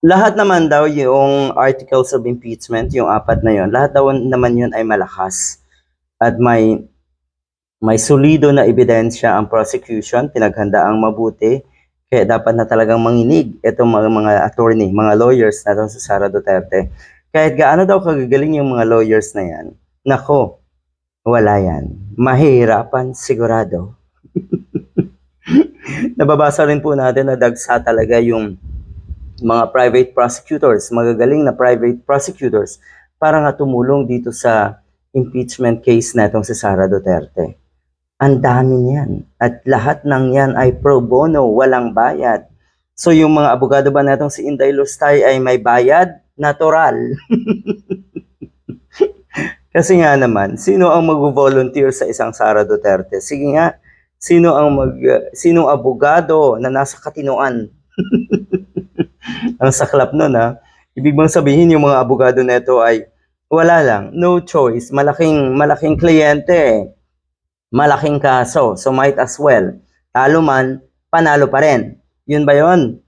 Lahat naman daw yung articles of impeachment, yung apat na yon, lahat daw naman yun ay malakas at may solido na ebidensya ang prosecution, pinaghandaang mabuti, kaya dapat na talagang manginig itong mga attorney, mga lawyers na si Sara Duterte. Kahit gaano daw kagagaling yung mga lawyers na yan, nako, wala yan. Mahihirapan sigurado. Nababasa rin po natin na dagsa talaga yung mga private prosecutors, magagaling na private prosecutors para nga tumulong dito sa impeachment case na itong si Sara Duterte. Ang dami niyan. At lahat ng yan ay pro bono, walang bayad. So yung mga abogado ba natong si Inday Lustay ay may bayad? Natural. Kasi nga naman, sino ang mag-volunteer sa isang Sara Duterte? Sige nga, sinong abogado na nasa katinuan? Ang saklap nun ha. Ibig bang sabihin yung mga abogado neto ay wala lang, no choice, malaking kliyente, malaking kaso, so might as well. Talo man, panalo pa rin. Yun ba yun?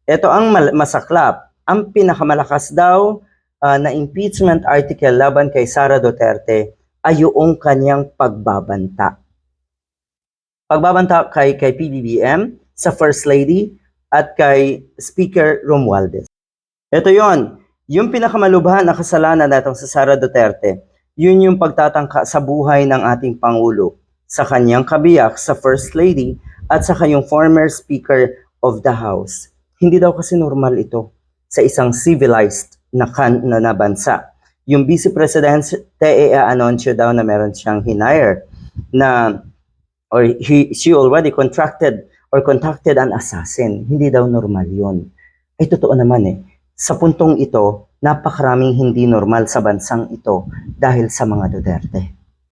Ito ang masaklap. Ang pinakamalakas daw na impeachment article laban kay Sara Duterte ay yung kanyang pagbabanta. Pagbabanta kay PBBM, sa First Lady, at kay Speaker Romualdez. Ito yon, yung pinakamalubhan na kasalanan natong sa Sara Duterte, yun yung pagtatangka sa buhay ng ating Pangulo, sa kanyang kabiyak sa First Lady at sa kanyang former Speaker of the House. Hindi daw kasi normal ito sa isang civilized na bansa. Yung Vice Presidente i-anunsyo daw na meron siyang hinire na or she already contacted an assassin. Hindi daw normal yun. Ay totoo naman eh. Sa puntong ito, napakaraming hindi normal sa bansang ito dahil sa mga Duterte.